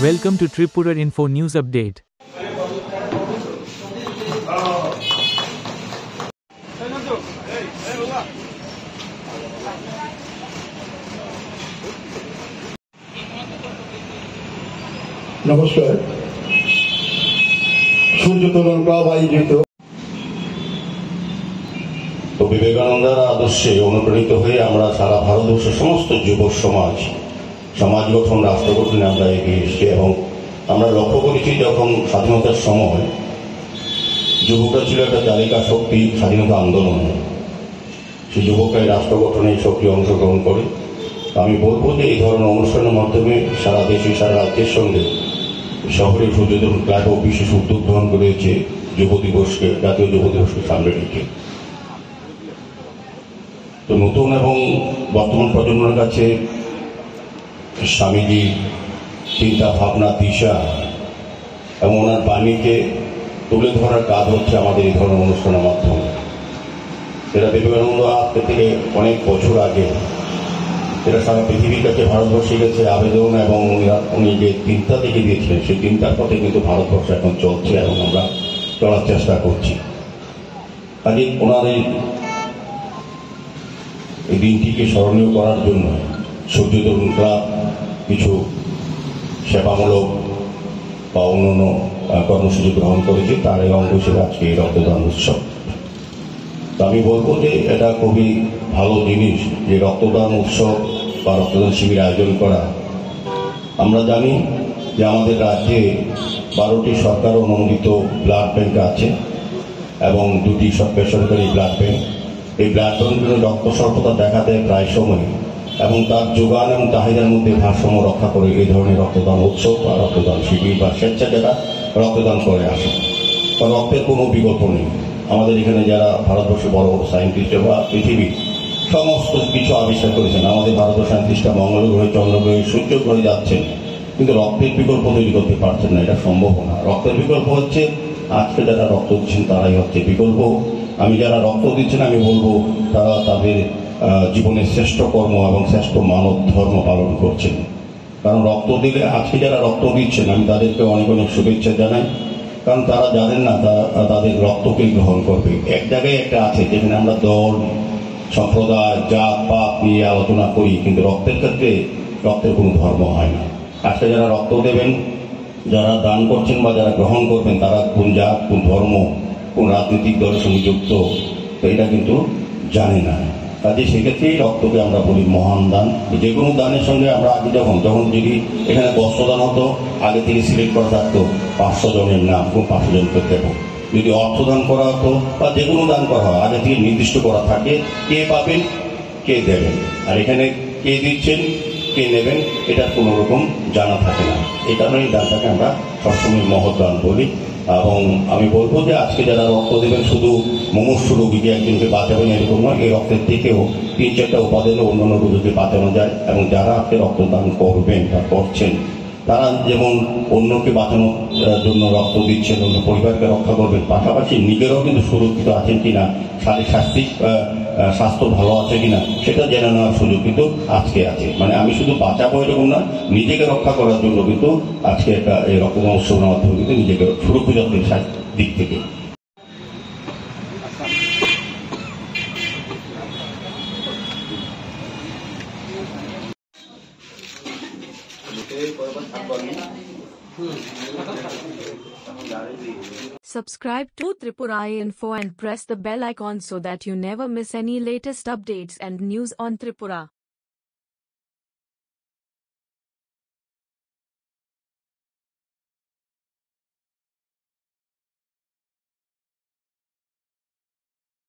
Welcome to Tripura Info News Update. নমস্কার। সূর্যতরণ club আয়োজিত বিবেকানন্দের আদর্শে অনুপ্রাণিত হয়ে আমরা সারা ভারতবর্ষের সমস্ত যুব সমাজ গঠন, রাষ্ট্র গঠনে আমরা এগিয়ে এসেছি এবং আমরা লক্ষ্য করেছি যখন স্বাধীনতার সময় যুবকরা ছিল একটা চালিকা শক্তি স্বাধীনতা আন্দোলন, সেই যুবকরাই রাষ্ট্র গঠনে সক্রিয় অংশগ্রহণ করে। আমি বলবো যে এই ধরনের অনুষ্ঠানের মাধ্যমে সারা দেশে, সারা রাজ্যের সঙ্গে শহরে সূর্যতরণ ক্লাবও বিশেষ উদ্যোগ গ্রহণ করেছে যুব দিবসকে, জাতীয় যুব দিবসকে সামনে রেখে। তো নতুন এবং বর্তমান প্রজন্মের কাছে স্বামীজির চিন্তা ভাবনা, দিশা এবং ওনার বাণীকে তুলে ধরার কাজ হচ্ছে আমাদের এই ধরনের অনুষ্ঠানের মাধ্যমে। এটা বিবেকানন্দ আজকে থেকে অনেক বছর আগে এটা সারা পৃথিবীর কাছে ভারতবর্ষের কাছে আবেদন এবং উনি যে চিন্তা থেকে দিয়েছিলেন সেই চিন্তার পথে কিন্তু ভারতবর্ষ এখন চলছে এবং আমরা চলার চেষ্টা করছি। কাজে ওনার এই দিনটিকে স্মরণীয় করার জন্য সূর্যতরণ ক্লাব কিছু সেবামূলক বা অন্যান্য কর্মসূচি গ্রহণ করেছে। তার এই অঙ্গ হিসেবে আজকে এই রক্তদান উৎসব। তো আমি বলবো যে এটা খুবই ভালো জিনিস যে রক্তদান উৎসব বা রক্তদান শিবির আয়োজন করা। আমরা জানি যে আমাদের রাজ্যে 12টি সরকার অনুমোদিত ব্লাড ব্যাংক আছে এবং 2টি বেসরকারি ব্লাড ব্যাংক। এই ব্লাড ব্যাংকগুলো রক্ত স্বল্পতা দেখা দেয় প্রায় সময় এবং তার যোগান এবং চাহিদার মধ্যে ভারসাম্য রক্ষা করে এই ধরনের রক্তদান উৎসব বা রক্তদান শিবির বা স্বেচ্ছা যারা রক্তদান করে আসে। রক্তের কোনো বিকল্প নেই। আমাদের এখানে যারা ভারতবর্ষে বড় বড় সায়েন্টিস্ট বা পৃথিবীর সমস্ত কিছু আবিষ্কার করেছেন, আমাদের ভারতীয় সায়েন্টিস্টরা মঙ্গল গ্রহে, চন্দ্র গ্রহে, সূর্য গ্রহে যাচ্ছেন, কিন্তু রক্তের বিকল্প তৈরি করতে পারছেন না। এটা সম্ভব না। রক্তের বিকল্প হচ্ছে আজকে যারা রক্ত দিচ্ছেন তারাই হচ্ছে বিকল্প। আমি যারা রক্ত দিচ্ছেন আমি বলবো তারা তাদের জীবনের শ্রেষ্ঠ কর্ম এবং শ্রেষ্ঠ মানব ধর্ম পালন করছেন। কারণ রক্ত দিলে আজকে যারা রক্ত দিচ্ছেন আমি তাদেরকে অনেক অনেক শুভেচ্ছা জানাই। কারণ তারা জানেন না তাদের রক্তকে গ্রহণ করবে। এক জায়গায় একটা আছে যেখানে আমরা দল, সম্প্রদায়, জাত পাত নিয়ে আলোচনা করি, কিন্তু রক্তের ক্ষেত্রে রক্তের কোনো ধর্ম হয় না। আজকে যারা রক্ত দেবেন, যারা দান করছেন বা যারা গ্রহণ করবেন, তারা কোন জাত, কোন ধর্ম, কোন রাজনৈতিক দলের সঙ্গে যুক্ত, তো এটা কিন্তু জানে না। কাজে সেক্ষেত্রেই রক্তকে আমরা বলি মহান দান। যে কোনো দানের সঙ্গে আমরা আগে যখন যদি এখানে বস্ত্রদান হতো, আগে থেকে সিলেক্ট করা থাকতো 500 জনের নাম, কোন 500 জনকে দেবো। যদি অর্থদান করা হতো বা যে কোনো দান করা হয়, আগে থেকে নির্দিষ্ট করা থাকে কে পাবেন, কে দেবেন। আর এখানে কে দিচ্ছেন, কে নেবেন, এটার কোনো রকম জানা থাকে না। এই কারণে এই দানটাকে আমরা সবসময় মহৎ দান বলি। এবং আমি বলবো যে আজকে যারা রক্ত দেবেন শুধু মুমূর্ষু রোগীকে একজনকে বাঁচাবেন এরকম নয়। এই রক্তের থেকেও 3-4টা উপাদানে অন্যান্য রোগীকে বাঁচানো যায় এবং যারা আজকে রক্তদান করবেন বা করছেন তারা যেমন অন্যকে বাঁচানোর জন্য রক্ত দিচ্ছেন, অন্য পরিবারকে রক্ষা করবেন, পাশাপাশি নিজেরাও কিন্তু সুরক্ষিত আছেন কিনা, স্বাস্থ্য ভালো আছে কিনা সেটা জেনে নেওয়ার সুযোগ কিন্তু আজকে আছে। মানে আমি শুধু বাঁচাবো এরকম না, নিজেকে রক্ষা করার জন্য কিন্তু আজকে একটা এই রক্তদান উৎসবের মাধ্যমে কিন্তু নিজেকে সুরক্ষিত দিক থেকে। Subscribe to Tripura Info and press the bell icon so that you never miss any latest updates and news on Tripura.